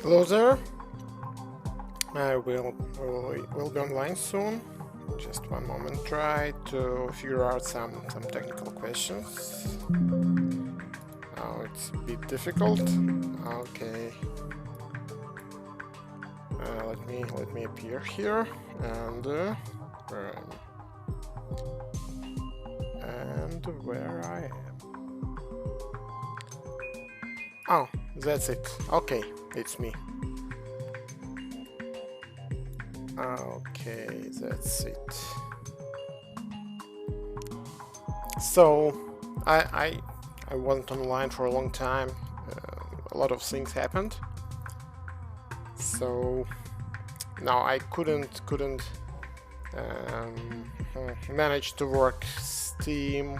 Hello there. I will be online soon. Just one moment. Try to figure out some technical questions. Now it's a bit difficult. Okay. Let me appear here and where I am. Oh, that's it. Okay, it's me. Okay, that's it. So I wasn't online for a long time. A lot of things happened. So now I couldn't manage to work stream.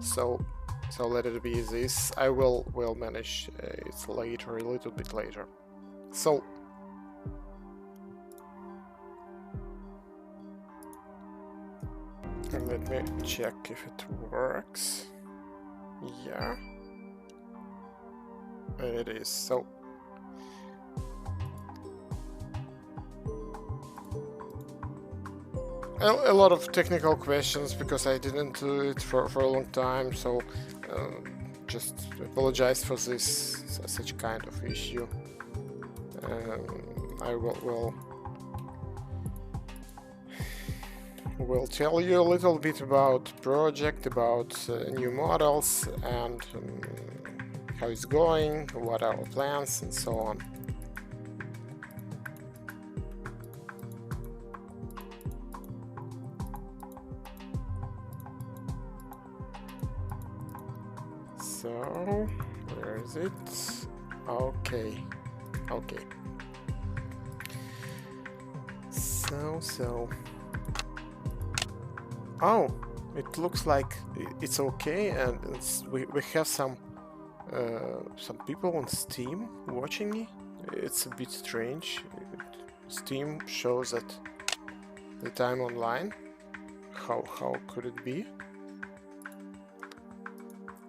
so let it be this. I will manage it later, a little bit later. So let me check if it works. Yeah, it is. So a lot of technical questions because I didn't do it for a long time, so just apologize for this such kind of issue. I will tell you a little bit about project, about new models, and how it's going, what are our plans, and so on. So, where is it? Okay. So. Oh, it looks like it's okay, and we have some people on Steam watching me. It's a bit strange. Steam shows that I'm online. How could it be?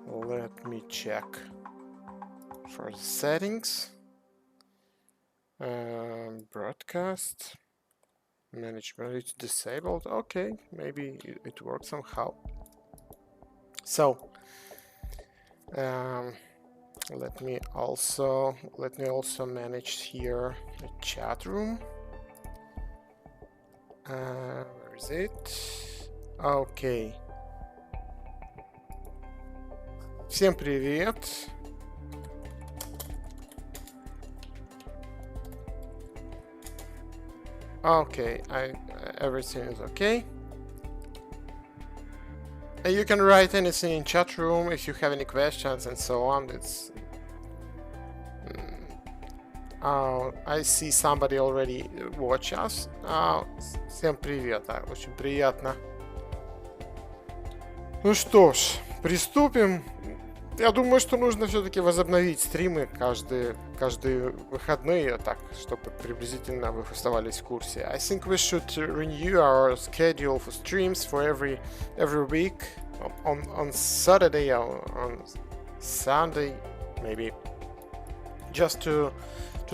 Let me check for the settings. Broadcast management, it's disabled. Okay, maybe it works somehow. So let me also manage here the chat room. Where is it? Okay. Всем привет. Okay, everything is okay. You can write anything in chat room if you have any questions and so on. It's I see somebody already watch us. Всем привет, очень приятно. Ну что ж, приступим. Я думаю, что нужно все-таки возобновить стримы каждые выходные, так, чтобы приблизительно вы оставались в курсе. I think we should renew our schedule for streams for every week on Saturday or on Sunday, maybe, just to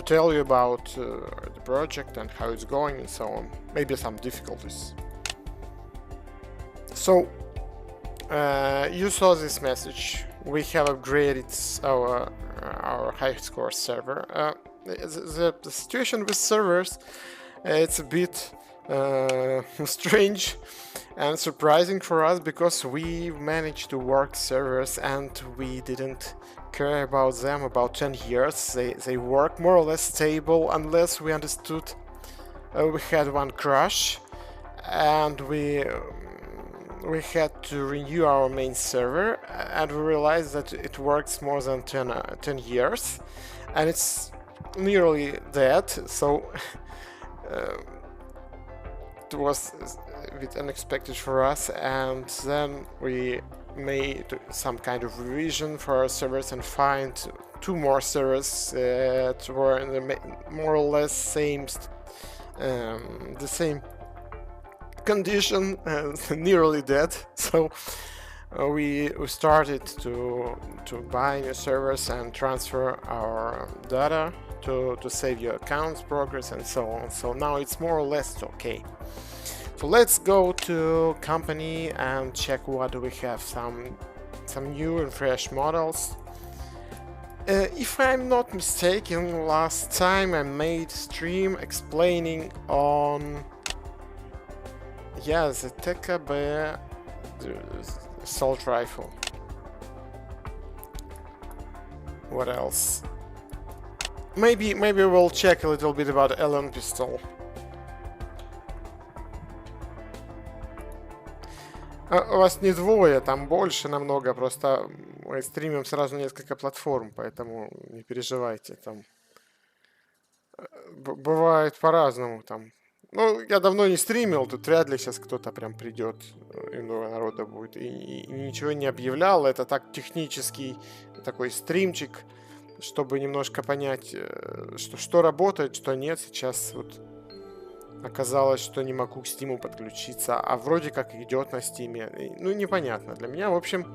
tell you about the project and how it's going and so on. Maybe some difficulties. So you saw this message. We have upgraded our high score server. The situation with servers, it's a bit strange and surprising for us because we managed to work servers and we didn't care about them about 10 years. They work more or less stable unless we understood we had one crash and we had to renew our main server, and we realized that it works more than 10 years, and it's nearly dead, so it was a bit unexpected for us, and then we made some kind of revision for our servers and find 2 more servers that were in the more or less the same condition, nearly dead. So we started to buy new servers and transfer our data to save your accounts progress and so on. So now it's more or less okay. So let's go to company and check what do we have. Some new and fresh models. If I'm not mistaken, last time I made stream explaining on the TKB assault rifle. What else? Maybe we'll check a little bit about Allen pistol. Вас не двое, там больше намного, просто мы стримим сразу несколько платформ, поэтому не переживайте, там бывает по-разному там. Ну, я давно не стримил, тут вряд ли сейчас кто-то прям придет, и много народа будет, и ничего не объявлял, это так технический такой стримчик, чтобы немножко понять, что работает, что нет. Сейчас вот оказалось, что не могу к Steam подключиться, а вроде как идет на Steam. Ну, непонятно для меня. В общем,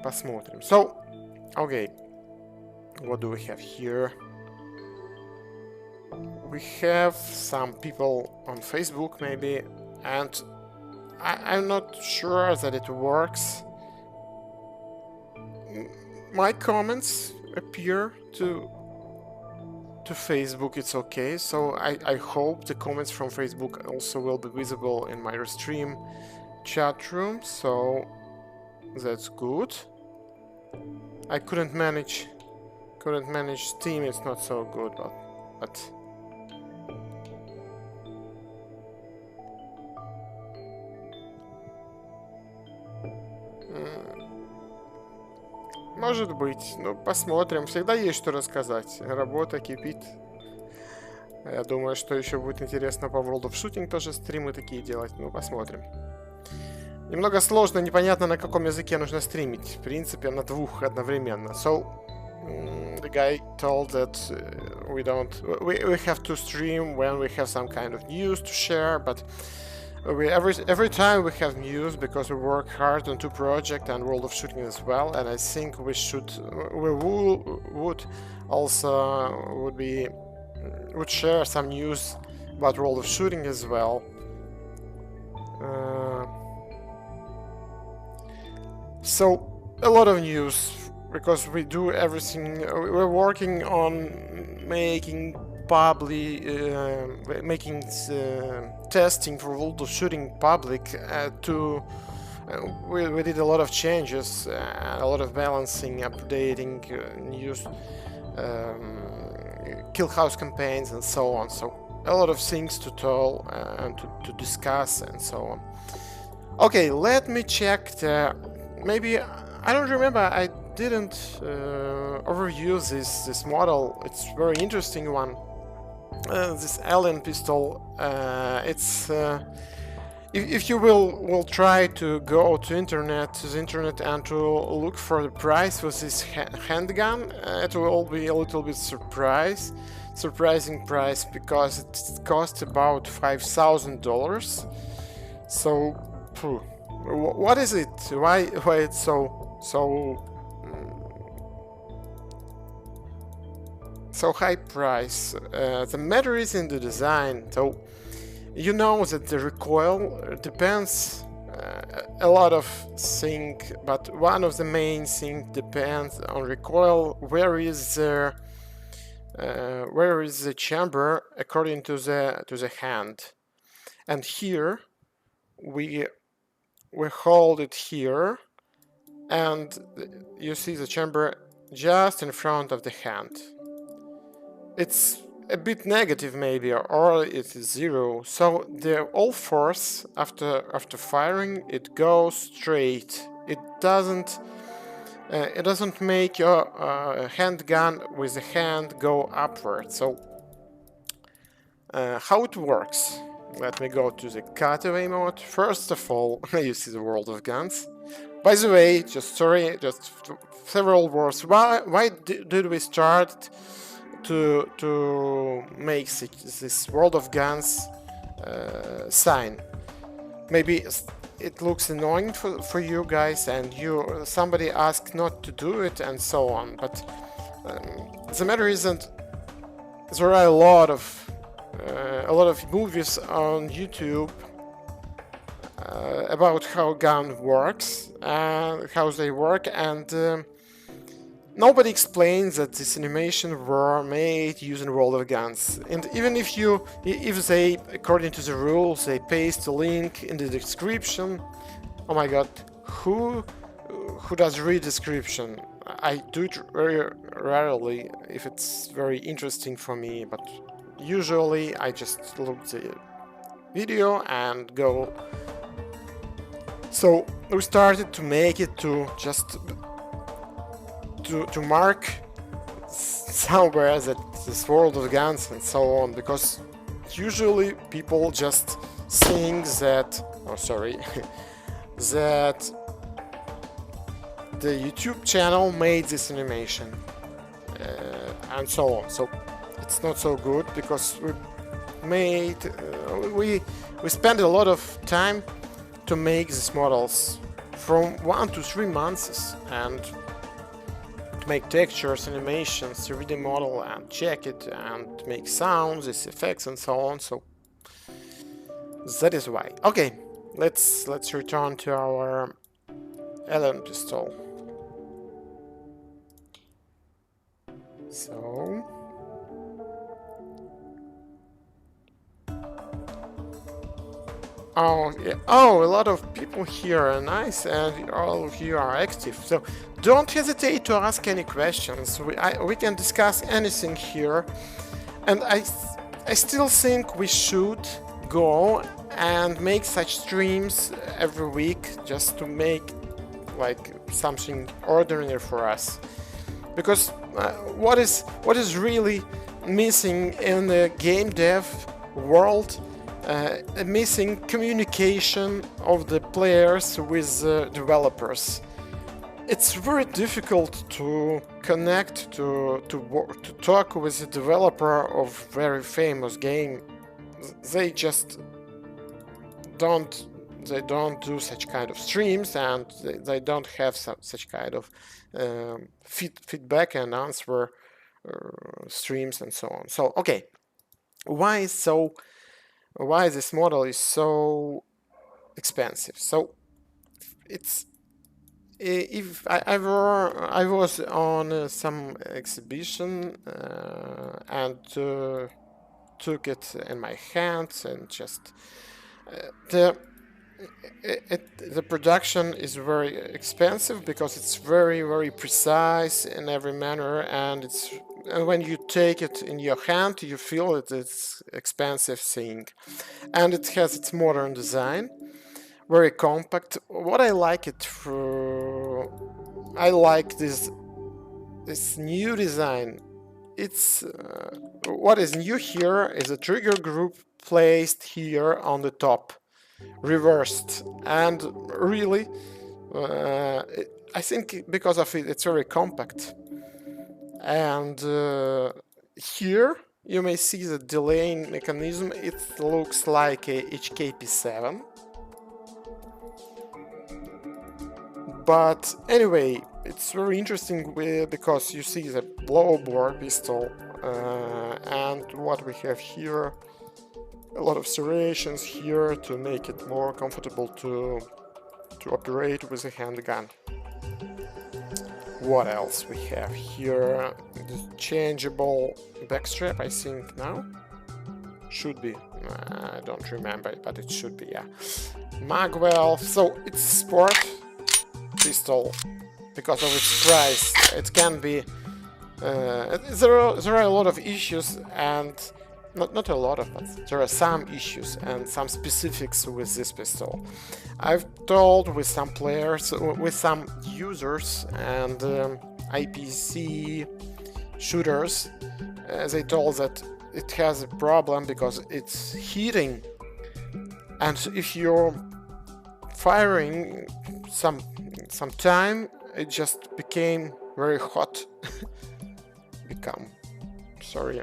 посмотрим. So, okay. What do we have here? We have some people on Facebook, maybe, and I'm not sure that it works. My comments appear to Facebook, it's okay, so I hope the comments from Facebook also will be visible in my Restream chat room, so that's good. I couldn't manage Steam, it's not so good, but может быть, ну посмотрим. Всегда есть что рассказать. Работа кипит. Я думаю, что еще будет интересно по World of Shooting тоже стримы такие делать. Ну, посмотрим. Немного сложно, непонятно, на каком языке нужно стримить. В принципе, на двух одновременно. So, the guy told that we have to stream when we have some kind of news to share, but every time we have news, because we work hard on two projects and World of Shooting as well, and I think we would also would share some news about World of Shooting as well. So a lot of news, because we do everything. We're working on making testing for World of Shooting public. We did a lot of changes, a lot of balancing, updating, news, kill house campaigns, and so on. So a lot of things to tell and to discuss and so on. Okay, let me check maybe I don't remember. I didn't overview this model. It's a very interesting one. This Allen pistol. It's if you will try to go to the internet and to look for the price for this handgun, it will be a little bit surprising price, because it costs about $5,000. So, what is it? Why it's so high price? The matter is in the design. So you know that the recoil depends a lot of things, but one of the main things depends on recoil. Where is the chamber according to the hand? And here we hold it here, and you see the chamber just in front of the hand. It's a bit negative maybe, or it is zero. So the all force after firing, it goes straight. It doesn't make your handgun with the hand go upward. So how it works? Let me go to the cutaway mode. First of all, you see the World of Guns. By the way, just several words. Why did we start to make this World of Guns sign? Maybe it looks annoying for you guys, and somebody asked not to do it and so on. But the matter isn't, there are a lot of movies on YouTube about how gun works and how they work, and nobody explains that this animation were made using roller guns. And even if they, according to the rules, they paste a link in the description. Oh my god, who does read description? I do it very rarely if it's very interesting for me, but usually I just look the video and go. So we started to make it to just to mark somewhere that this world of guns and so on, because usually people just think that, oh sorry, that the YouTube channel made this animation and so on. So it's not so good, because we spent a lot of time to make these models from 1 to 3 months, and to make textures, animations, 3D model and check it and make sounds, its effects and so on. So that is why. Okay, let's return to our Allen pistol. So oh yeah, oh, a lot of people here are nice, and all of you are active, so don't hesitate to ask any questions. We can discuss anything here, and I still think we should go and make such streams every week, just to make like something ordinary for us, because what is really missing in the game dev world, missing communication of the players with the developers. It's very difficult to connect, to talk with a developer of very famous game. They just don't do such kind of streams, and they don't have such kind of feedback and answer streams and so on. So okay, why this model is so expensive? So it's, if I was on some exhibition and took it in my hands, and just the production is very expensive, because it's very precise in every manner, and when you take it in your hand, you feel that it's expensive thing, and it has its modern design, very compact. What I like it for, I like this new design. It's what is new here is a trigger group placed here on the top, reversed, and really I think because of it, it's very compact. And here you may see the delaying mechanism. It looks like a HK7, but anyway, it's very interesting because you see the blow-bore pistol, and what we have here, a lot of serrations here to make it more comfortable to operate with a handgun. What else we have here? The changeable backstrap, I think now should be. I don't remember, but it should be, yeah. Magwell. So it's sport pistol because of its price. It can be. There are a lot of issues, and not a lot of, but there are some issues and some specifics with this pistol. I've told with some players, with some users and IPC shooters, they told that it has a problem because it's heating, and if you're firing some time, it just became very hot. Sorry,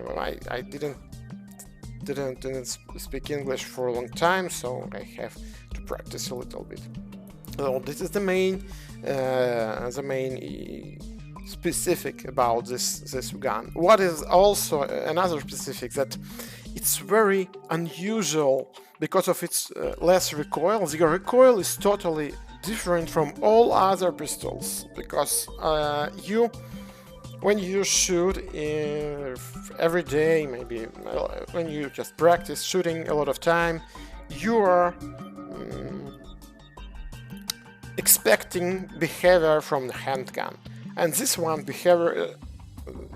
I didn't speak English for a long time, so I have to practice a little bit. So this is the main specific about this gun. What is also another specific, that it's very unusual because of its less recoil. The recoil is totally different from all other pistols, because when you shoot every day, maybe when you just practice shooting a lot of time, you are expecting behavior from the handgun, and this one behavior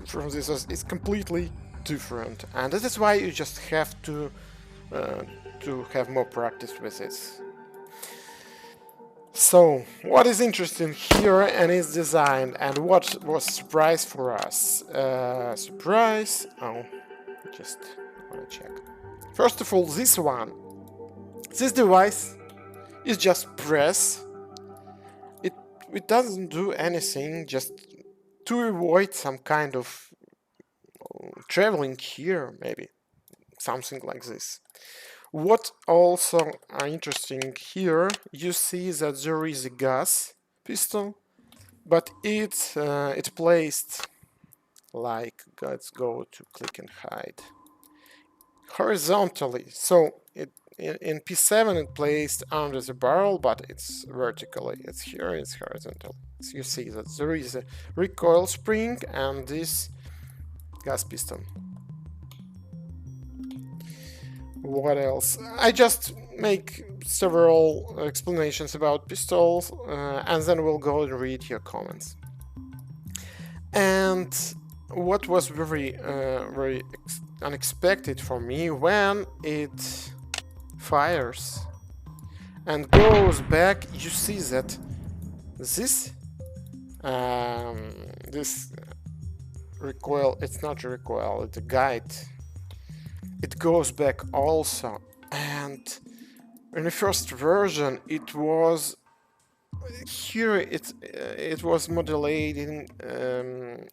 from this is completely different, and that is why you just have to have more practice with this. So, what is interesting here and its design, and what was surprise for us? Surprise. Oh, just want to check. First of all, this device is just press. It doesn't do anything, just to avoid some kind of traveling here, maybe something like this. What also are interesting here, you see that there is a gas pistol, but it's placed like, let's go to click and hide, horizontally. So in P7 it's placed under the barrel, but it's vertically. It's here, it's horizontal. So you see that there is a recoil spring and this gas piston. What else? I just make several explanations about pistols, and then we'll go and read your comments. And what was very unexpected for me, when it fires and goes back, you see that this recoil, it's not a recoil, it's a guide. It goes back also, and in the first version it was here, it was modulating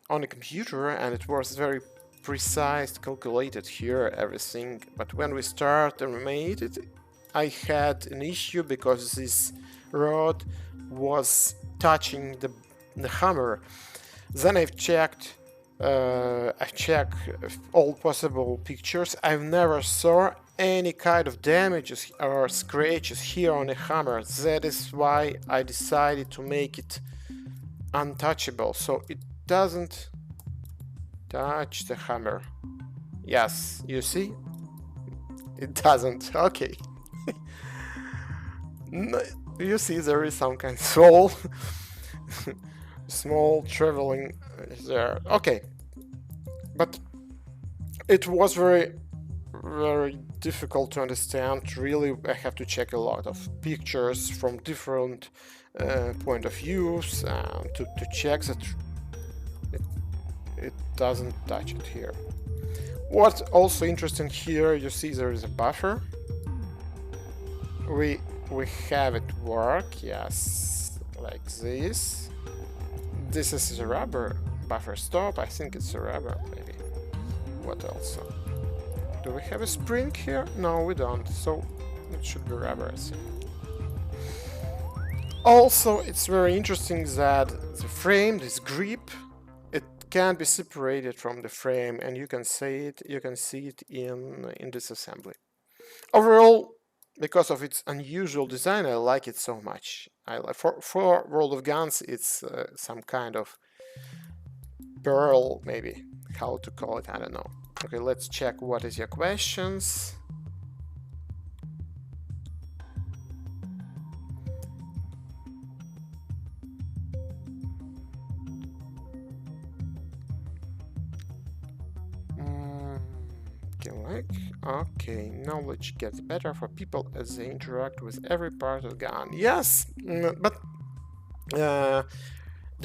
on a computer, and it was very precise, calculated here, everything. But when we start and made it, I had an issue because this rod was touching the hammer. Then I've checked all possible pictures. I've never saw any kind of damages or scratches here on the hammer. That is why I decided to make it untouchable, so it doesn't touch the hammer. Yes, you see? It doesn't. Okay. No, you see there is some kind of small traveling there. Okay. But it was very difficult to understand. Really, I have to check a lot of pictures from different point of views to check that it doesn't touch it here. What's also interesting here, you see there is a buffer. We have it work, yes, like this. This is a rubber buffer stop. I think it's a rubber, maybe. What else? Do we have a spring here? No, we don't, so it should be rubber, I think. Also, it's very interesting that the frame, this grip, it can be separated from the frame, and you can see it in this assembly. Overall, because of its unusual design, I like it so much. For World of Guns, it's some kind of pearl, maybe. How to call it, I don't know. Okay, let's check what is your questions. Okay, knowledge gets better for people as they interact with every part of the gun. Yes, but the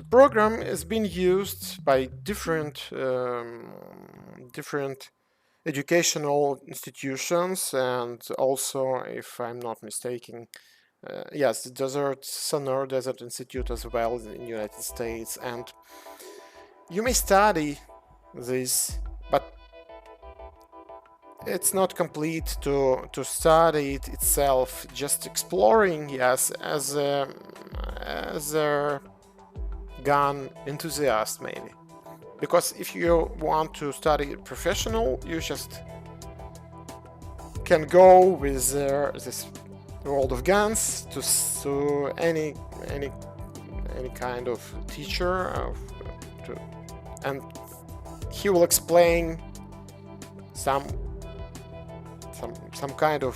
program is being used by different educational institutions, and also, if I'm not mistaken, yes, the Sonora Desert Institute as well in the United States. And you may study this, but it's not complete to study it itself. Just exploring, yes, as a gun enthusiast maybe. Because if you want to study professional, you just can go with this world of guns to any kind of teacher, and he will explain some kind of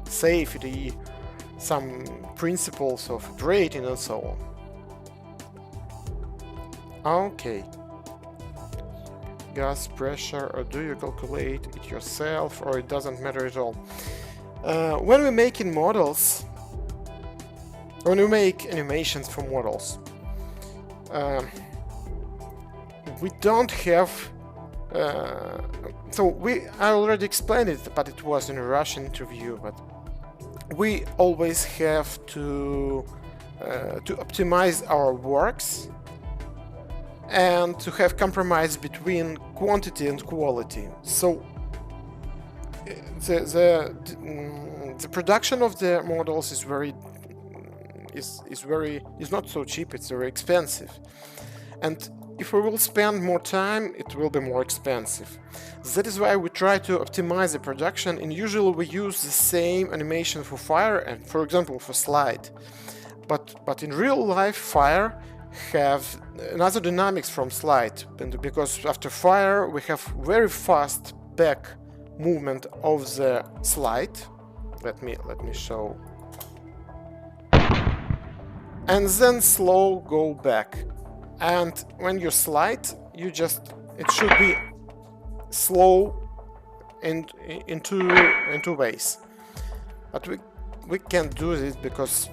safety, some principles of rating and so on. Okay. Gas pressure, or do you calculate it yourself, or it doesn't matter at all? When we're making models, when we make animations for models, we don't have I already explained it, but it was in a Russian interview, but we always have to optimize our works and to have compromise between quantity and quality. So the production of the models is not so cheap. It's very expensive, and if we will spend more time, it will be more expensive. That is why we try to optimize the production, and usually we use the same animation for fire and, for example, for slide. But in real life, fire have another dynamics from slide, and because after fire we have very fast back movement of the slide. Let me show. And then slow go back. And when you slide, it should be slow in two ways. But we can't do this because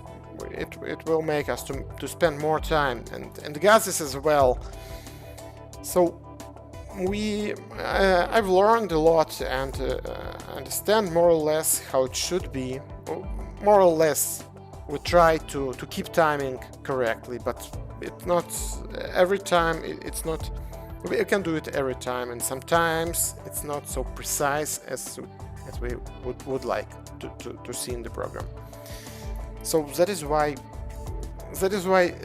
it will make us to spend more time and gases as well. So I've learned a lot and understand more or less how it should be. More or less, we try to keep timing correctly, but it's not every time. It's not. We can do it every time, and sometimes it's not so precise as we would like to see in the program. So that is why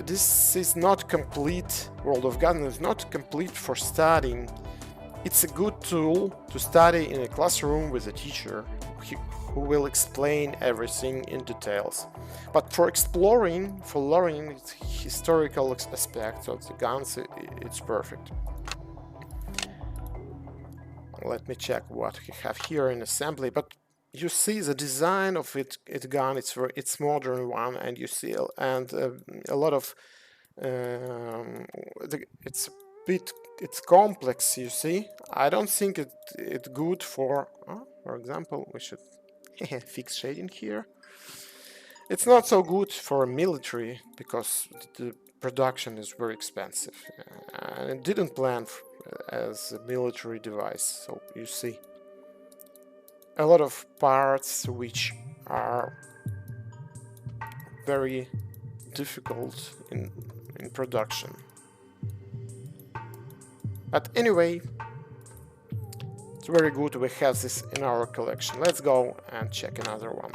this is not complete. World of Gun is not complete for studying. It's a good tool to study in a classroom with a teacher who will explain everything in details. But for exploring, for learning historical aspects of the guns, it's perfect. Let me check what we have here in assembly. But you see the design of its gun. It's modern one, and you see a lot of it's complex. You see, I don't think it's good for example, we should fix shading here. It's not so good for military because the production is very expensive, and it didn't plan as a military device. So you see a lot of parts which are very difficult in production. But anyway, it's very good we have this in our collection. Let's go and check another one.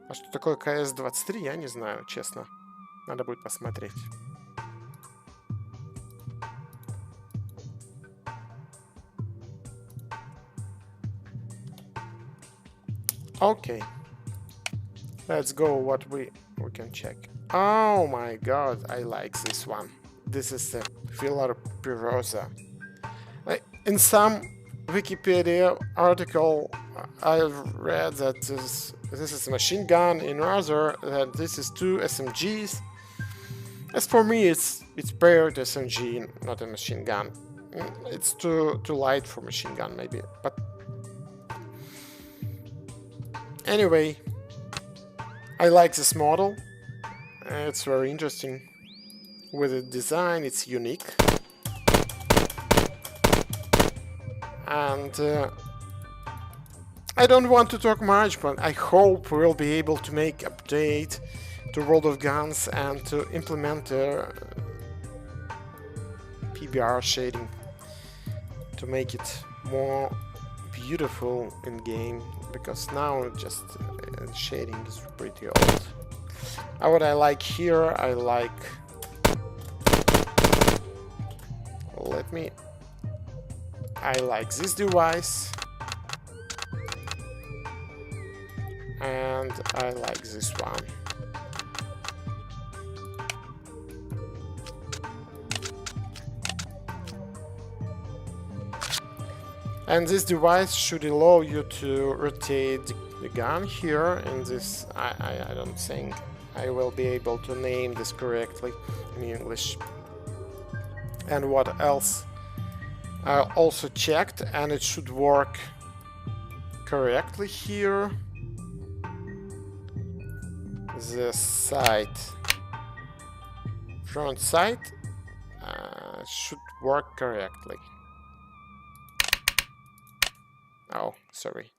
А что такое КС-23, я не знаю, честно. Надо будет посмотреть. Okay. Let's go what we can check. Oh my god, I like this one. This is the Villar-Perosa. In some Wikipedia article I've read that this is a machine gun, in other that this is two SMGs. As for me, it's paired SMG, not a machine gun. It's too light for machine gun maybe, but anyway, I like this model. It's very interesting with the design. It's unique, and I don't want to talk much, but I hope we'll be able to make update to World of Guns and to implement PBR shading to make it more beautiful in game, because now just shading is pretty old. What I like here, I like, I like this device, and I like this one. And this device should allow you to rotate the gun here. In this, I don't think I will be able to name this correctly in English. And what else? I also checked, and it should work correctly here. The front sight should work correctly. Oh, sorry.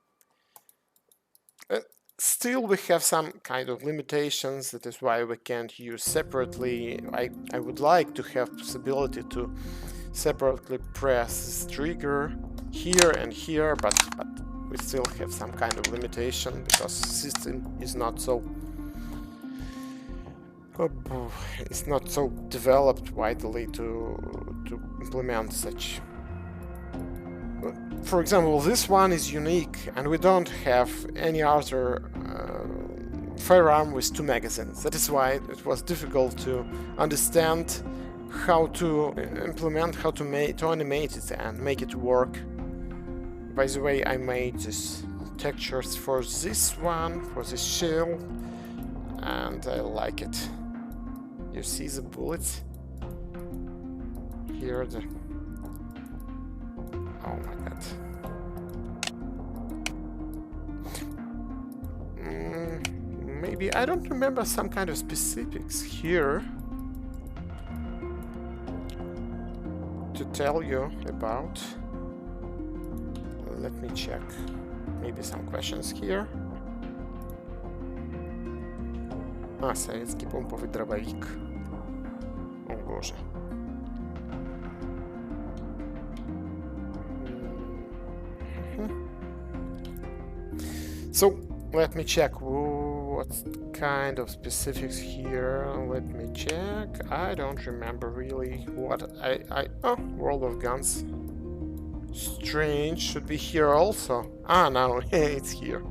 Still, we have some kind of limitations. That is why we can't use separately. I would like to have possibility to separately press this trigger here and here, but we still have some kind of limitation because the system is not so developed widely to implement such. For example, this one is unique, and we don't have any other firearm with 2 magazines. That is why it was difficult to understand how to implement, how to animate it and make it work. By the way, I made these textures for this one, for this shell, and I like it. You see the bullets? Here the... Oh my god. Maybe I don't remember some kind of specifics here to tell you about. Let me check. Maybe some questions here. Советский помповый дробовик. О боже. So let me check what kind of specifics here. Let me check. I don't remember really what oh, World of Guns. Strange should be here also. No, it's here.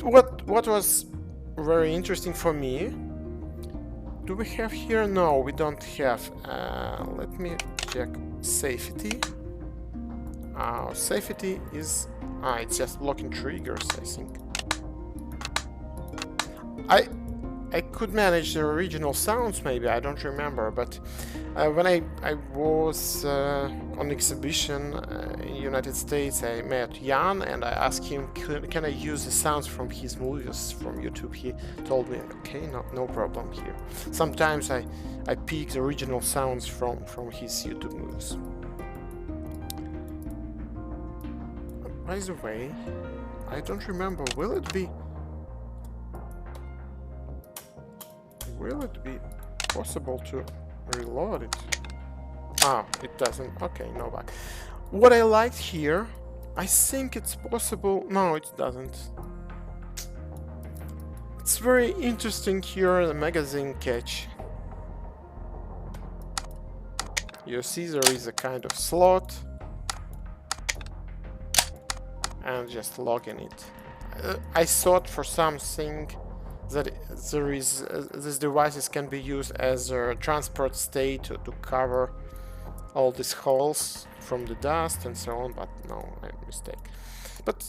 What was very interesting for me. Do we have here? No, we don't have. Let me check safety. Safety is it's just blocking triggers, I think. I could manage the original sounds, maybe, I don't remember, but when I was on exhibition in the United States, I met Jan and I asked him, can I use the sounds from his movies from YouTube? He told me, okay, no problem here. Sometimes I pick the original sounds from his YouTube movies. By the way, I don't remember, will it be possible to reload it? It doesn't. Okay, no bug. What I liked here, I think it's possible. No, it doesn't. It's very interesting here, the magazine catch. You see there is a kind of slot. And just logging it. I thought for something that there is these devices can be used as a transport state to cover all these holes from the dust and so on, but no, I'm mistake. But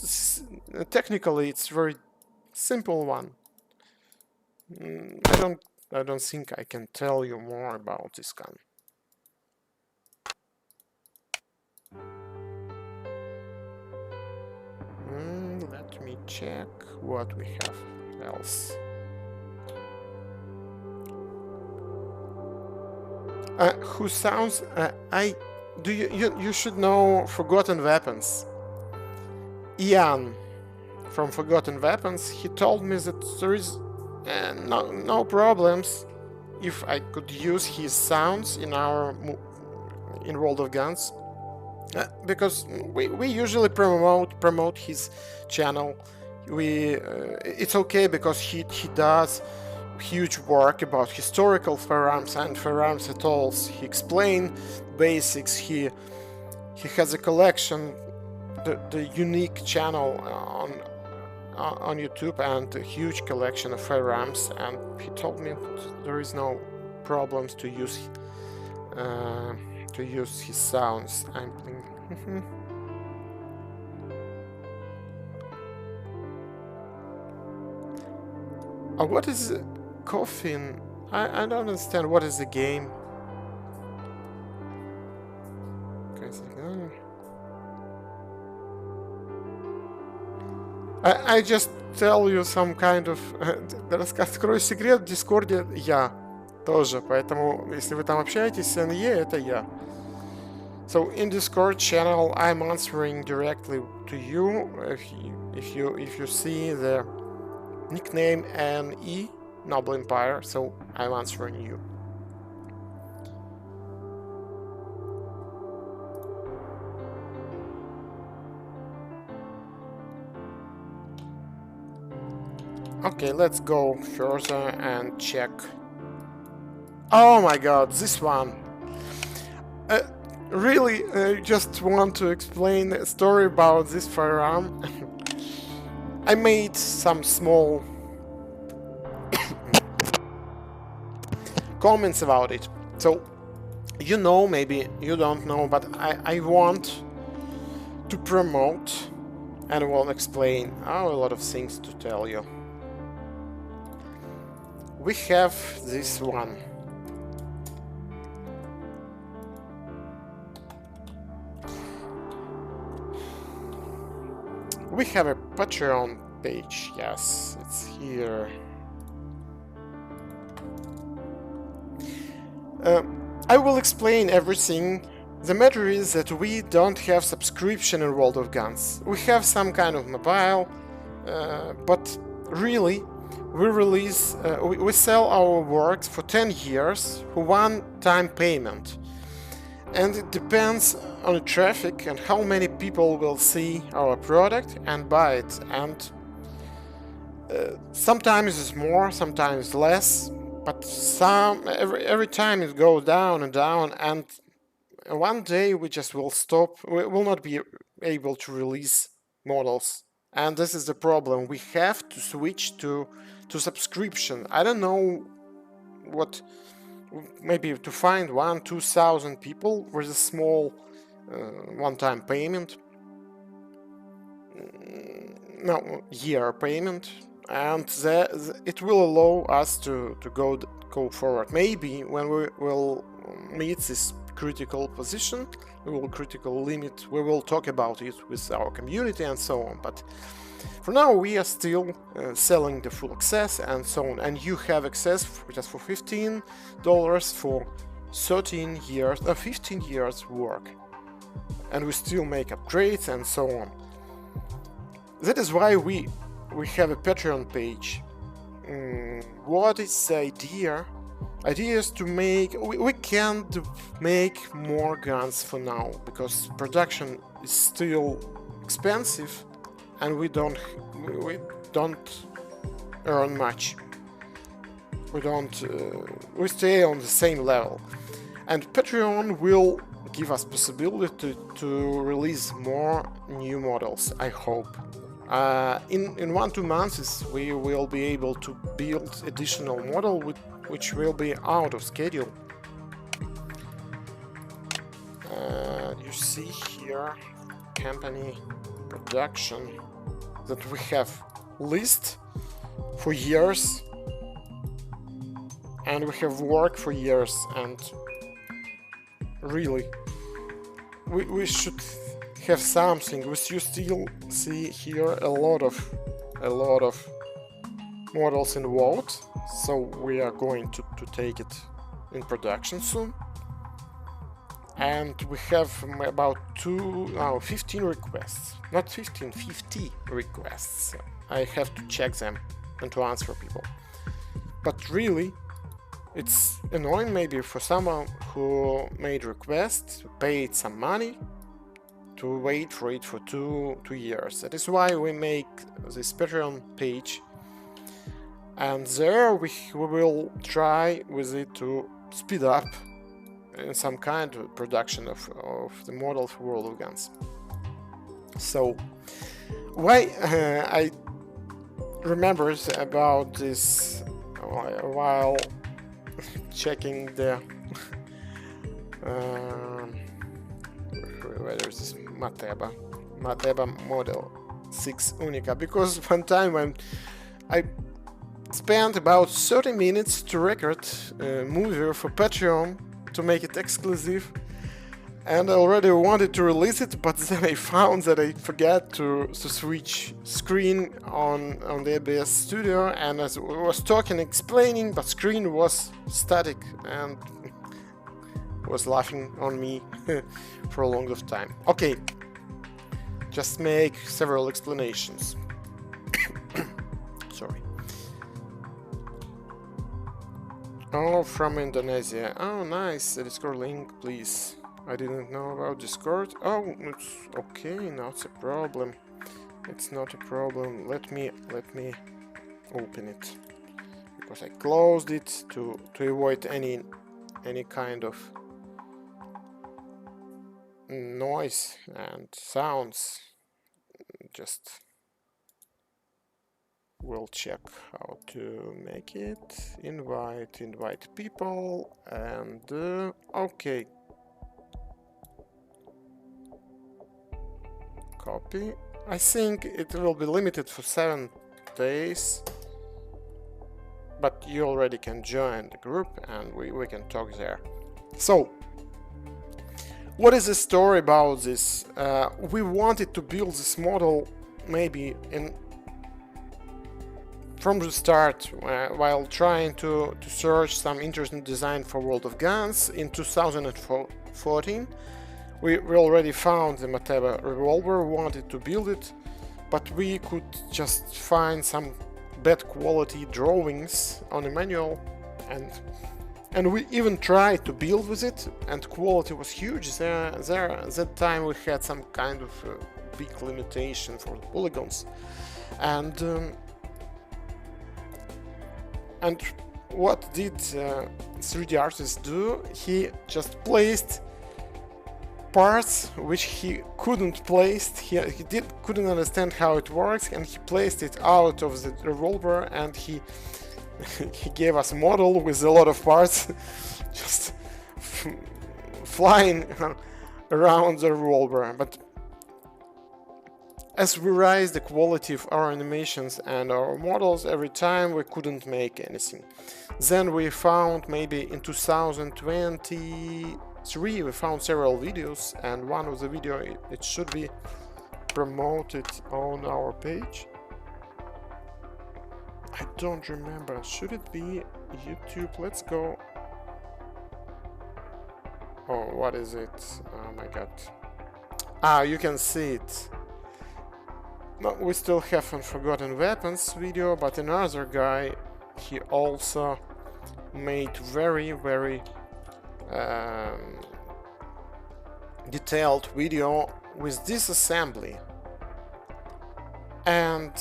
technically, it's very simple one. I don't think I can tell you more about this gun. Let me check what we have else. Who sounds? You should know Forgotten Weapons. Ian from Forgotten Weapons, he told me that there is no problems if I could use his sounds in World of Guns, because we usually promote his channel. It's okay because he does huge work about historical firearms and firearms at all. He explains basics. He has a collection, the unique channel on YouTube, and a huge collection of firearms, and he told me there is no problems to use his sounds. I'm thinking, oh, what is coffin? I don't understand. What is the game? I just tell you some kind of... Открою секрет, в Дискорде я тоже, поэтому если вы там общаетесь с NE, это я. So in Discord channel I'm answering directly to you. If you see the nickname NE, Noble Empire, so I'm answering you. Okay, let's go further and check. Oh my god, this one. Really, just want to explain a story about this firearm. I made some small comments about it. So, you know, maybe you don't know, but I want to promote and will explain. I have a lot of things to tell you. We have this one. We have a Patreon page, yes, it's here. I will explain everything. The matter is that we don't have subscription in World of Guns. We have some kind of mobile, but really, we sell our works for 10 years for one-time payment. And it depends on the traffic and how many people will see our product and buy it. And sometimes it's more, sometimes less, but every time it goes down and down, and one day we just will stop. We will not be able to release models. And this is the problem. We have to switch to subscription. I don't know what, maybe to find 1,000-2,000 people with a small one-time payment, no, year payment, and it will allow us to go forward. Maybe when we will meet this critical position, critical limit, we will talk about it with our community and so on. But for now, we are still selling the full access and so on, and you have access just for $15 for 13 years, 15 years work, and we still make upgrades and so on. That is why we have a Patreon page. What is the idea? Idea is to make, we can't make more guns for now because production is still expensive and we don't earn much. We stay on the same level, and Patreon will give us possibility to release more new models, I hope. In 1-2 months we will be able to build additional model which will be out of schedule. You see here company production that we have list for years and we have work for years, and really we should have something. You still see here a lot of models in vault, so we are going to take it in production soon. and we have about 15 requests. Not 15, 50 requests. I have to check them and to answer people. But really, it's annoying maybe for someone who made requests, paid some money, to wait for it for two years. That is why we make this Patreon page, and there we will try with it to speed up in some kind of production of the model for World of Guns. So why I remember about this while checking the whether this Mateba model 6 Unica, because one time when I spent about 30 minutes to record a movie for Patreon to make it exclusive, and I already wanted to release it, but then I found that I forgot to switch screen on the OBS Studio, and as I was talking, explaining, but screen was static and was laughing on me for a long of time. Okay, just make several explanations. Sorry. Oh, from Indonesia. Oh, nice. The Discord link, please. I didn't know about Discord. Oh, it's okay. Not a problem. It's not a problem. Let me open it, because I closed it to avoid any kind of noise and sounds. Just we'll check how to make it. Invite people, and okay, copy. I think it will be limited for 7 days, but you already can join the group and we can talk there. So what is the story about this? We wanted to build this model maybe from the start, while trying to search some interesting design for World of Guns. In 2014 we already found the Mateba revolver. We wanted to build it, but we could just find some bad quality drawings on the manual, and we even tried to build with it, and quality was huge. There at that time we had some kind of big limitation for the polygons, and what did 3D artist do? He just placed parts which he couldn't place. He couldn't understand how it works, and he placed it out of the revolver, and he gave us a model with a lot of parts just flying around the revolver. But as we raised the quality of our animations and our models every time, we couldn't make anything. Then we found, maybe in 2023, we found several videos, and one of the video, it should be promoted on our page. I don't remember. Should it be YouTube? Let's go. Oh, what is it? Oh my god. Ah, you can see it. No, we still have Unforgotten Weapons video, but another guy, he also made very detailed video with this assembly, and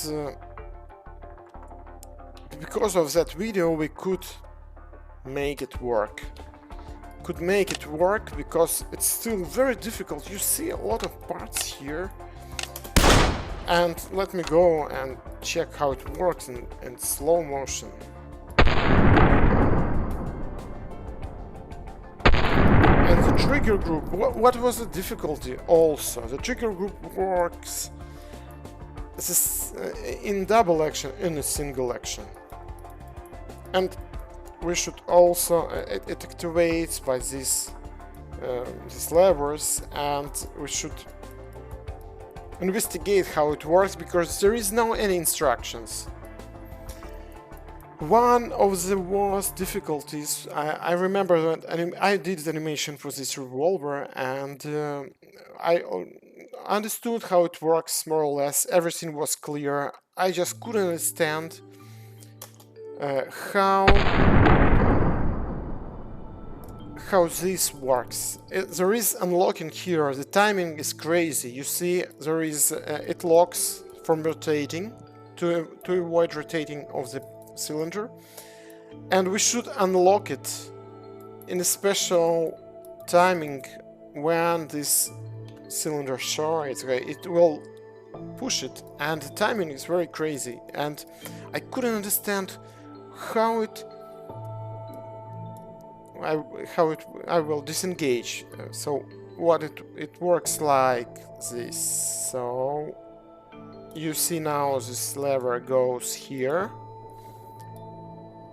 because of that video we could make it work. Because it's still very difficult. You see a lot of parts here, and let me go and check how it works in slow motion. And the trigger group, what was the difficulty also? The trigger group works in double action, in a single action. And we should also, it activates by these levers, and we should investigate how it works, because there is no any instructions. One of the worst difficulties, I remember that I did the animation for this revolver, and I understood how it works more or less. Everything was clear. I just couldn't understand how this works. There is unlocking here. The timing is crazy. You see, there is it locks from rotating to avoid rotating of the cylinder, and we should unlock it in a special timing when this cylinder shorts. It will push it, and the timing is very crazy, and I couldn't understand how I will disengage. So what it works like this. So you see now this lever goes here,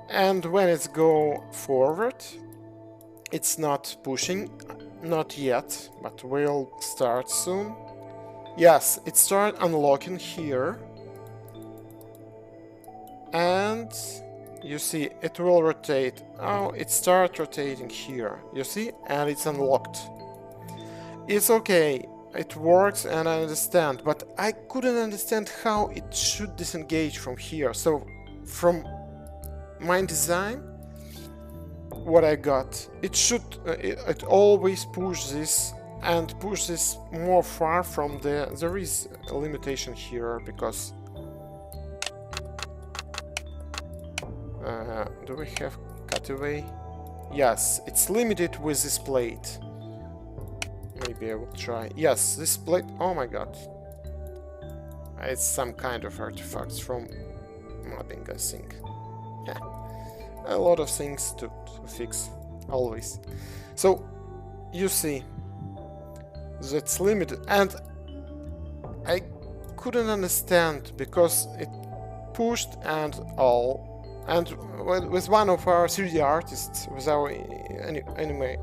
and when it's go forward, it's not pushing, not yet, but will start soon. Yes, it start unlocking here, and you see it will rotate. Oh, it starts rotating here, you see, and it's unlocked. It's okay, it works and I understand, but I couldn't understand how it should disengage from here. So from my design, what I got, it should it always push this and push this more far from the. There is a limitation here because do we have cutaway? Yes, it's limited with this plate. Maybe I will try. Yes, this plate. Oh my god, it's some kind of artifacts from modding, I think. Yeah, a lot of things to fix, always. So you see, that's limited, and I couldn't understand because it pushed and all, and with one of our 3D artists, with our anime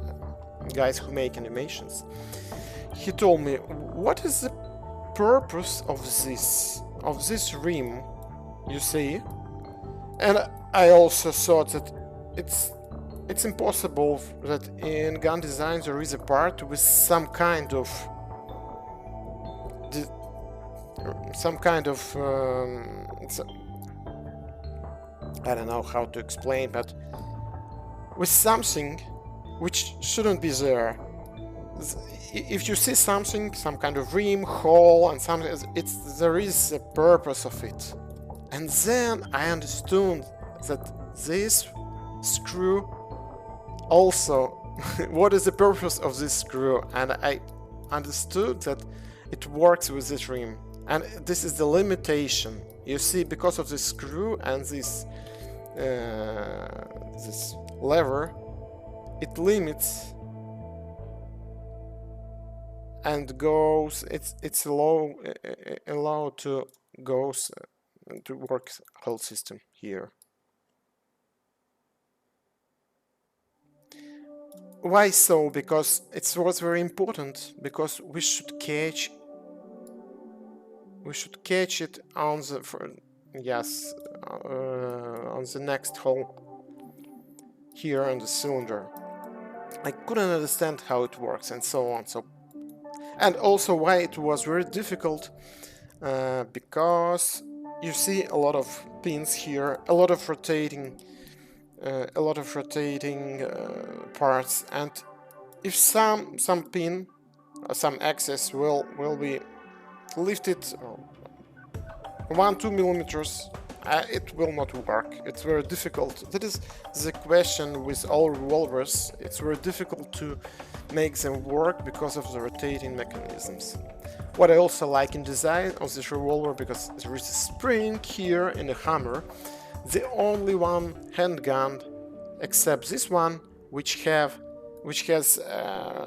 guys who make animations, he told me, what is the purpose of this rim, you see? And I also thought that it's impossible that in gun design there is a part with some kind of I don't know how to explain, but with something which shouldn't be there. If you see something, some kind of rim, hole, and something, there is a purpose of it. And then I understood that this screw also, what is the purpose of this screw? And I understood that it works with this rim. And this is the limitation. You see, because of this screw and this lever, it limits and goes. It's allowed to goes to work whole system here. Why so? Because it was very important, because we should catch it on the on the next hole here on the cylinder. I couldn't understand how it works and so on. So, and also why it was very difficult, because you see a lot of pins here, a lot of rotating parts, and if some pin, some axis will be lifted 1-2 millimeters, it will not work. It's very difficult. That is the question with all revolvers. It's very difficult to make them work because of the rotating mechanisms. What I also like in design of this revolver, because there is a spring here in the hammer, the only one handgun except this one which has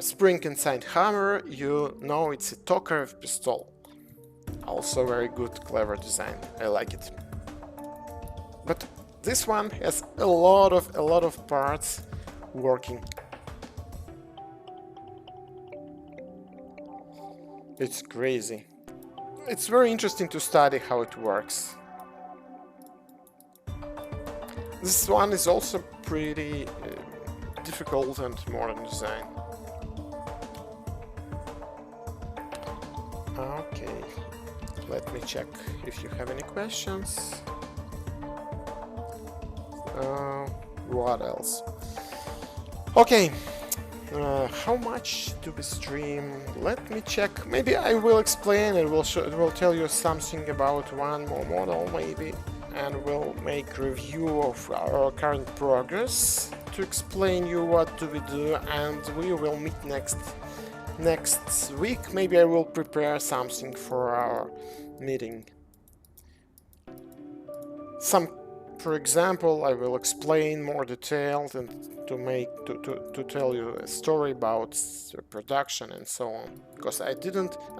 spring inside hammer, you know it's a Tokarev pistol. Also very good, clever design. I like it. But this one has a lot of parts working. It's crazy. It's very interesting to study how it works. This one is also pretty difficult and modern design. Okay, let me check if you have any questions. What else? Okay, how much do we stream? Let me check. Maybe I will explain and will tell you something about one more model, maybe, and we'll make review of our current progress to explain you what do we do, and we will meet next week. Maybe I will prepare something for our meeting. For example, I will explain more detailed and to tell you a story about production and so on. Because I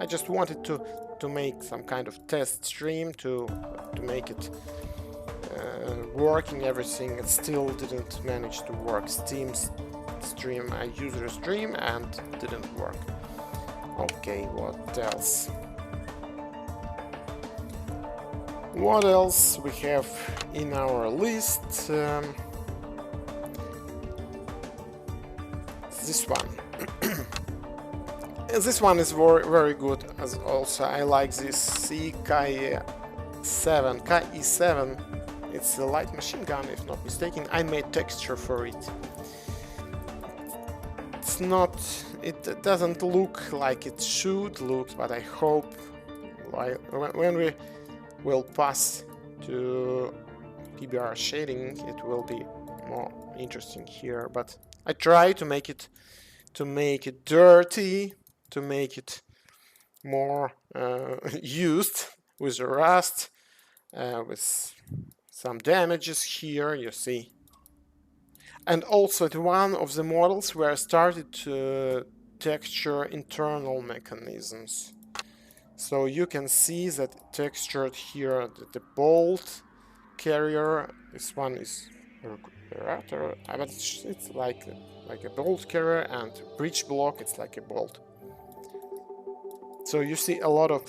just wanted to make some kind of test stream to make it working everything. It still didn't manage to work. Steam's stream, I user stream, and didn't work. Okay, what else? What else we have in our list? This one. This one is very good. As also, I like this SIG KE7. KE7. It's a light machine gun, if not mistaken. I made texture for it. It's not. It doesn't look like it should look, but I hope when we will pass to PBR shading, it will be more interesting here. But I try to make it dirty, to make it more used with rust, with some damages here, you see. And also at one of the models where I started to texture internal mechanisms. So you can see that textured here the bolt carrier. This one is recuperator, but it's like a bolt carrier, and breech block, it's like a bolt. So you see a lot of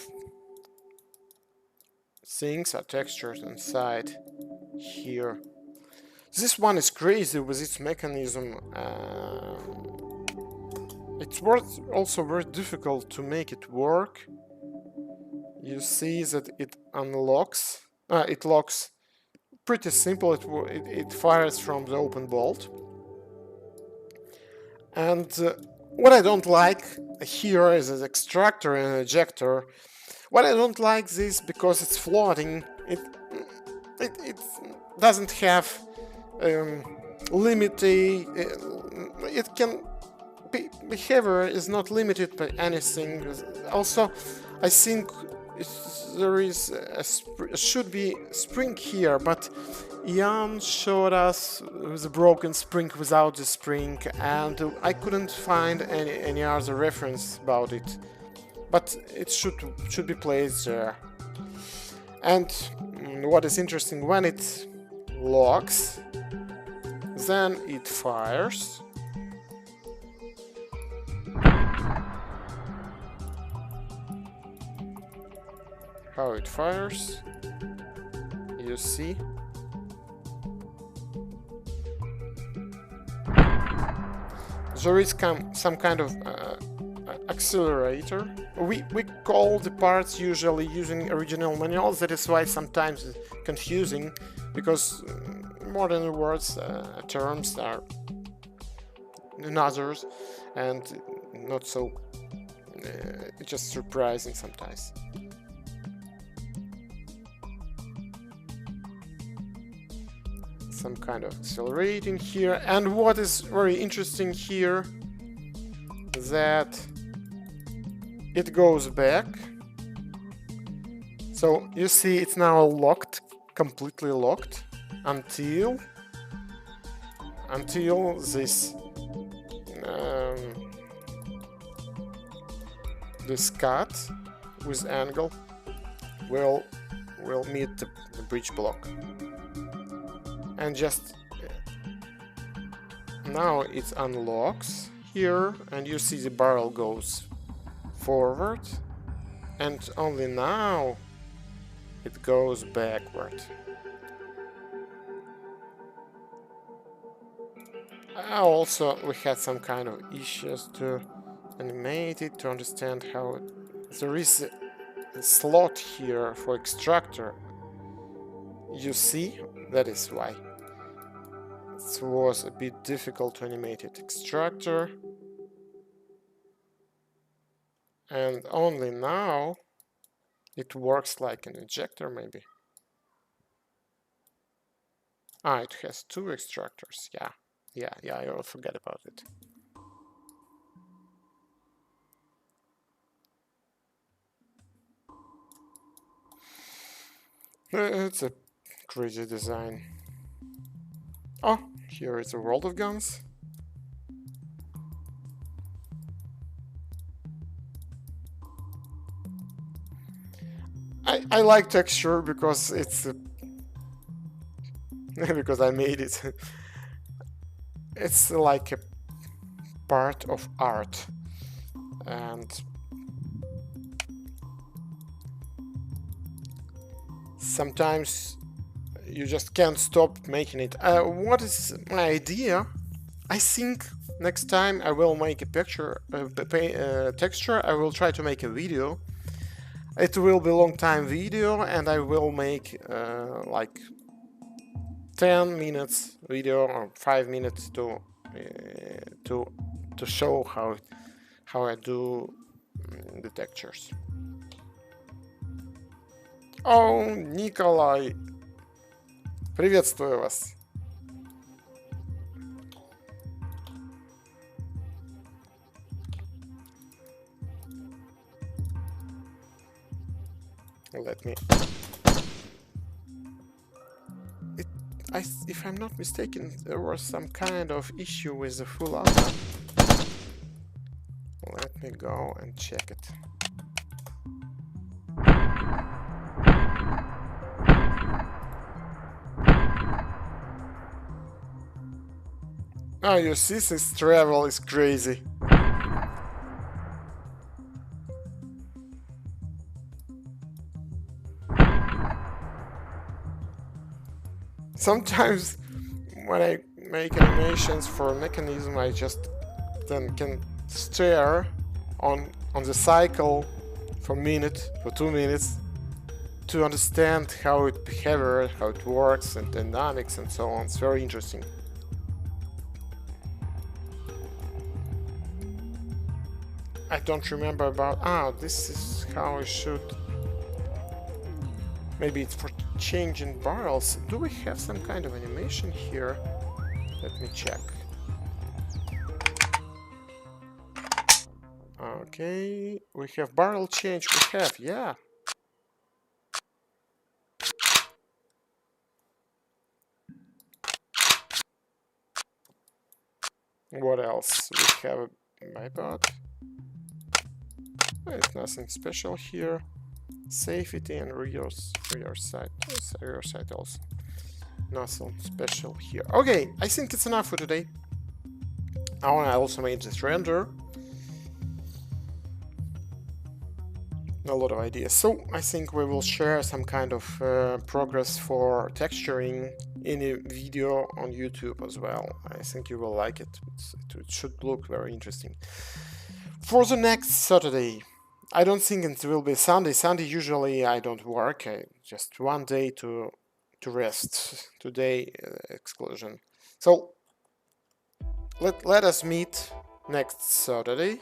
things are textured inside here. This one is crazy with its mechanism. It's also very difficult to make it work. You see that it unlocks. It locks pretty simple. It fires from the open bolt. And what I don't like here is an extractor and ejector. What I don't like this because it's floating. It doesn't have limited. It can behavior is not limited by anything. Also, I think there is should be spring here, but Jan showed us the broken spring without the spring, and I couldn't find any other reference about it. But it should be placed there. And what is interesting, when it locks, then it fires. How it fires, you see. There is some kind of accelerator. We call the parts usually using original manuals. That is why sometimes it's confusing, because modern words, terms are in others, and not so just surprising sometimes. Some kind of accelerating here, and what is very interesting here, that it goes back. So you see it's now locked, completely locked, until this this cut with angle will meet the breech block. And just now it unlocks here, and you see the barrel goes forward, and only now it goes backward. Also, we had some kind of issues to animate it, to understand how there is a slot here for extractor. You see, that is why it was a bit difficult to animate it. Extractor, and only now it works like an injector, maybe. Ah, it has two extractors. Yeah, I forgot about it. It's a crazy design. Oh, here is a world of guns. I like texture because it's because I made it. It's like a part of art, and sometimes you just can't stop making it. What is my idea? I think next time I will make a picture, texture. I will try to make a video. It will be a long time video, and I will make like 10 minutes video or 5 minutes to show how I do the textures. О, Николай! Приветствую вас! Let me... if I'm not mistaken, there was some kind of issue with the full auto. Let me go and check it. Oh, you see, this travel is crazy. Sometimes when I make animations for a mechanism, I just then can stare on the cycle for a minute, for 2 minutes, to understand how it behaves, how it works, and dynamics, and so on. It's very interesting. I don't remember about... Ah, this is how I should... Maybe it's for changing barrels. Do we have some kind of animation here? Let me check. Okay, we have barrel change. We have, yeah. What else? We have a bipod. There's nothing special here. Safety and rear sight also. Nothing special here. Okay, I think it's enough for today. Oh, I also made this render. A lot of ideas. So I think we will share some kind of progress for texturing in a video on YouTube as well. I think you will like it. It should look very interesting. For the next Saturday, I don't think it will be Sunday. Sunday usually I don't work. Just one day to rest. Today exclusion. So let us meet next Saturday.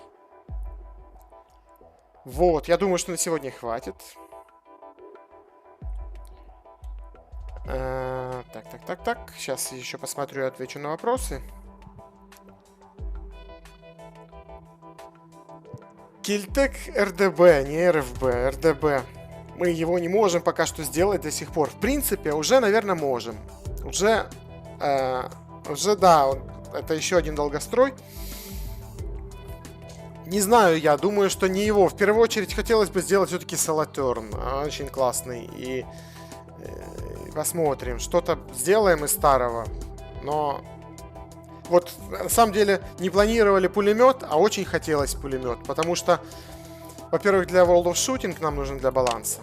Вот, я думаю, что на сегодня хватит. Так. Сейчас еще посмотрю и отвечу на вопросы. Кильтек РДБ, не РФБ, РДБ. Мы его не можем пока что сделать до сих пор. В принципе, уже, наверное, можем. Уже да, это еще один долгострой. Не знаю, я думаю, что не его. В первую очередь хотелось бы сделать все-таки Солотерн. Очень классный. И посмотрим. Что-то сделаем из старого. Но вот на самом деле не планировали пулемет, а очень хотелось пулемет. Потому что, во-первых, для World of Shooting нам нужен для баланса.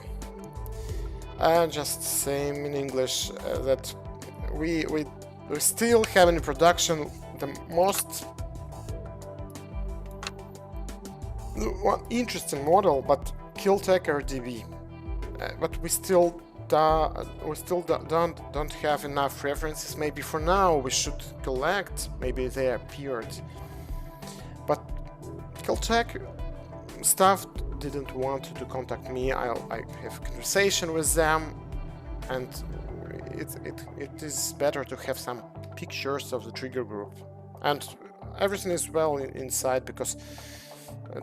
Just saying in English that we still have in production the most interesting model, but Killtech RDB. But we still don't have enough references. Maybe for now we should collect. Maybe they appeared. But Killtech staff didn't want to contact me. I have a conversation with them, and it is better to have some pictures of the trigger group, and everything is well inside because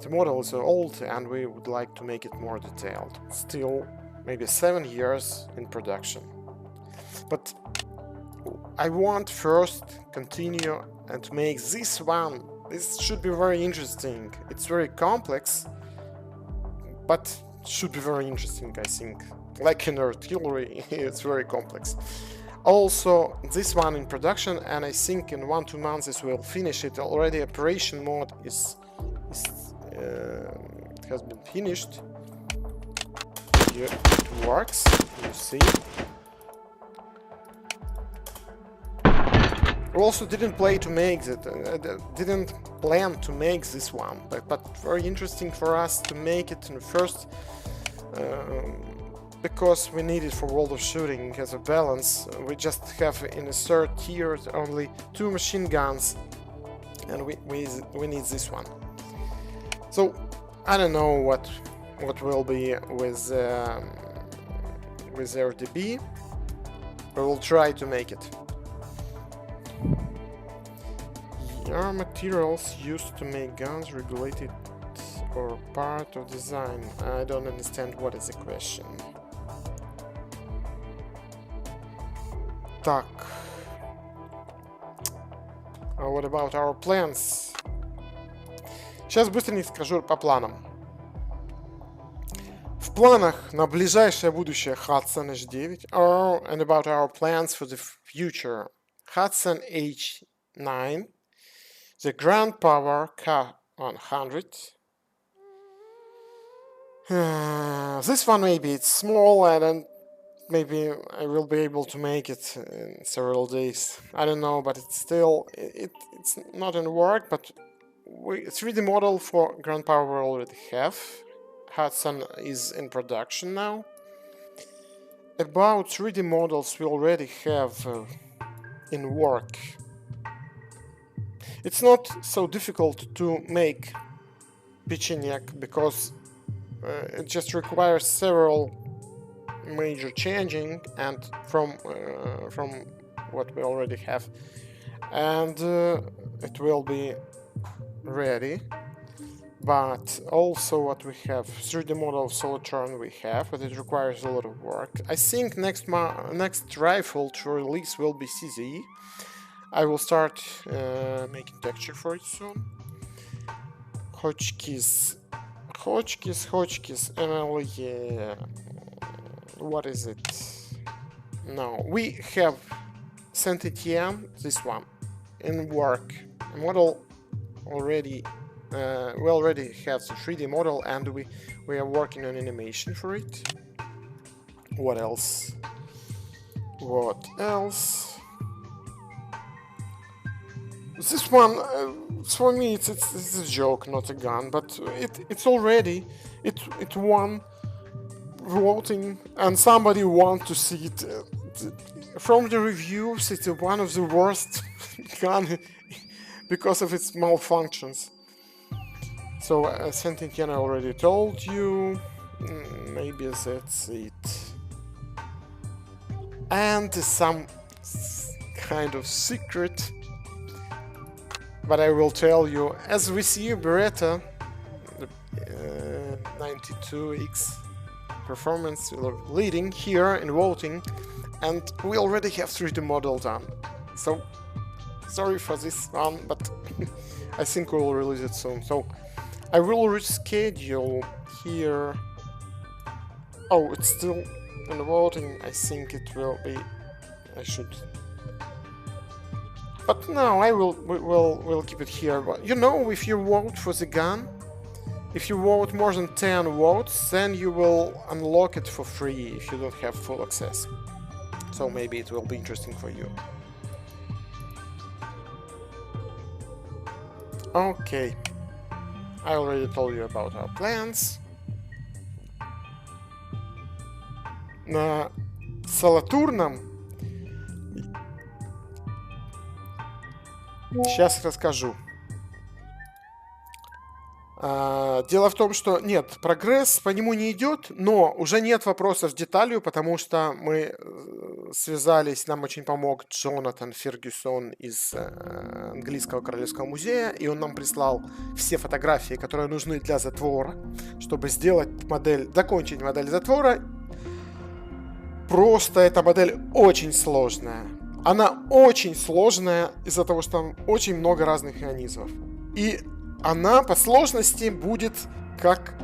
the model is old and we would like to make it more detailed. Still, maybe 7 years in production. But I want first continue and make this one. This should be very interesting. It's very complex, but should be very interesting, I think. Like in artillery, it's very complex. Also, this one in production, and I think in 1-2 months we'll finish it. Already operation mode has been finished. Here it works, you see. We also didn't play to make it, didn't plan to make this one, but very interesting for us to make it in the first, because we need it for World of Shooting as a balance. We just have in the third tier only 2 machine guns, and we need this one. So I don't know what will be with RDB. We will try to make it. Are materials used to make guns regulated or part of design? I don't understand what is the question. Так. What about our plans? Сейчас быстренько скажу по планам. В планах на ближайшее будущее Hudson H9. And about our plans for the future. Hudson H9. The Grand Power K100. This one maybe it's small, and maybe I will be able to make it in several days. I don't know, but it's still it's not in work. But 3D model for Grand Power we already have. Hudson is in production now. About 3D models we already have in work. It's not so difficult to make Pecheneg because it just requires several major changing and from what we already have, and it will be ready. But also what we have 3D model of Solitron we have, but it requires a lot of work. I think next rifle to release will be CZE. I will start making texture for it soon. Hotchkiss, MLE. What is it? No, we have Saint Etienne, this one, in work. A model already. We already have the 3D model, and we are working on animation for it. What else? What else? This one, for me, it's a joke, not a gun, but it's already it won voting, and somebody want to see it. From the reviews, it's one of the worst gun because of its malfunctions. So Saint Etienne I already told you. Maybe that's it. And some kind of secret. But I will tell you, as we see Beretta, the 92X performance leading here in voting, and we already have 3D model done. So sorry for this one, but I think we will release it soon. So I will reschedule here. Oh, it's still in voting. I think it will be. I should. But no, we'll keep it here. But you know, if you vote for the gun, if you vote more than 10 votes, then you will unlock it for free if you don't have full access. So maybe it will be interesting for you. Okay. I already told you about our plans. На Салатурном сейчас расскажу. Дело в том, что нет, прогресс по нему не идет, но уже нет вопросов с деталью, потому что мы связались, нам очень помог Джонатан Фергюсон из английского королевского музея, и он нам прислал все фотографии, которые нужны для затвора, чтобы сделать модель, закончить модель затвора. Просто эта модель очень сложная. Она очень сложная из-за того, что там очень много разных механизмов. И она по сложности будет как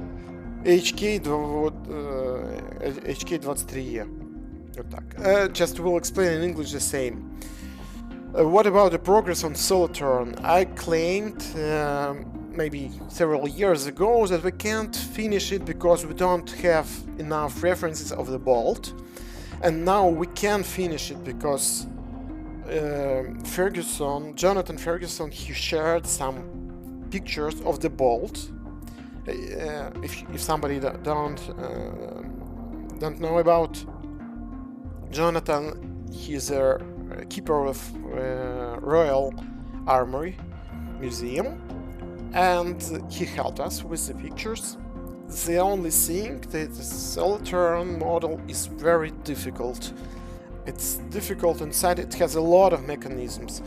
HK23E. Вот так. Just will explain in English the same. What about the progress on Solitaire? I claimed maybe several years ago that we can't finish it because we don't have enough references of the bolt. And now we can finish it because Jonathan Ferguson, he shared some pictures of the bolt. If somebody don't know about Jonathan, he's a keeper of Royal Armory Museum, and he helped us with the pictures. The only thing that the Solitaire model is very difficult. It's difficult inside, it has a lot of mechanisms.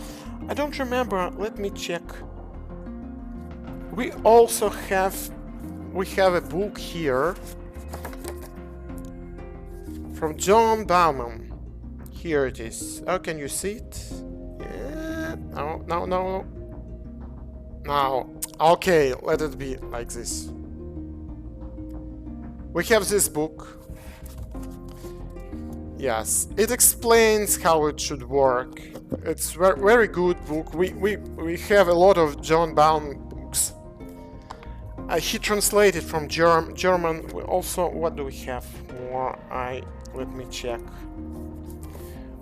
I don't remember, let me check. We also have a book here from John Bauman. Here it is. Oh, can you see it? Yeah. No. Okay, let it be like this. We have this book. Yes, it explains how it should work. It's very good book. We have a lot of John Bauman books. He translated from German. Also, what do we have more? Let me check.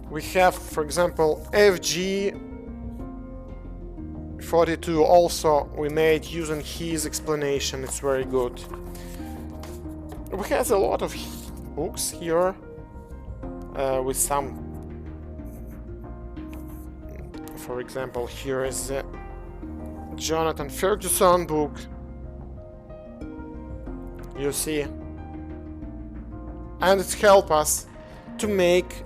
We have, for example, FG42. Also, we made using his explanation. It's very good. We have a lot of books here with some. For example, here is the Jonathan Ferguson book. You see, and it helps us to make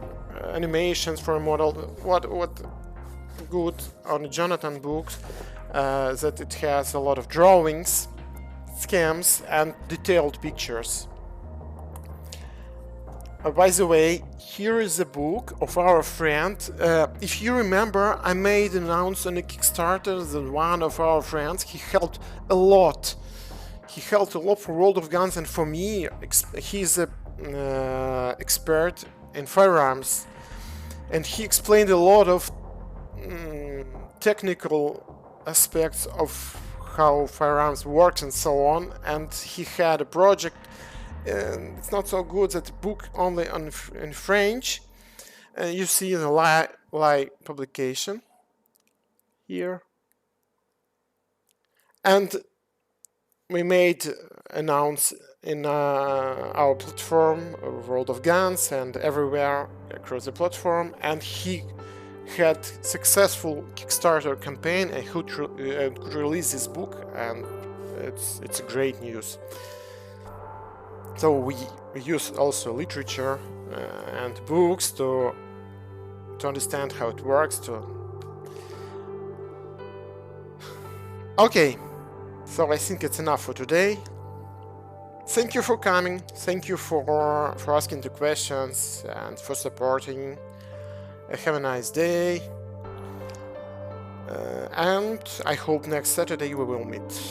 animations for a model. What good on the Jonathan books that it has a lot of drawings, schemes, and detailed pictures. By the way, here is a book of our friend. If you remember, I made an announcement on a Kickstarter that one of our friends, he helped a lot. He helped a lot for World of Guns, and for me, he's a expert in firearms, and he explained a lot of technical aspects of how firearms works and so on. And he had a project, and it's not so good that the book only in French. You see the live publication here, and we made announce in our platform, World of Guns, and everywhere across the platform. And he had successful Kickstarter campaign and could release this book, and it's great news. So we use also literature and books to understand how it works. Okay. So I think it's enough for today. Thank you for coming. Thank you for asking the questions and for supporting. Have a nice day. And I hope next Saturday we will meet.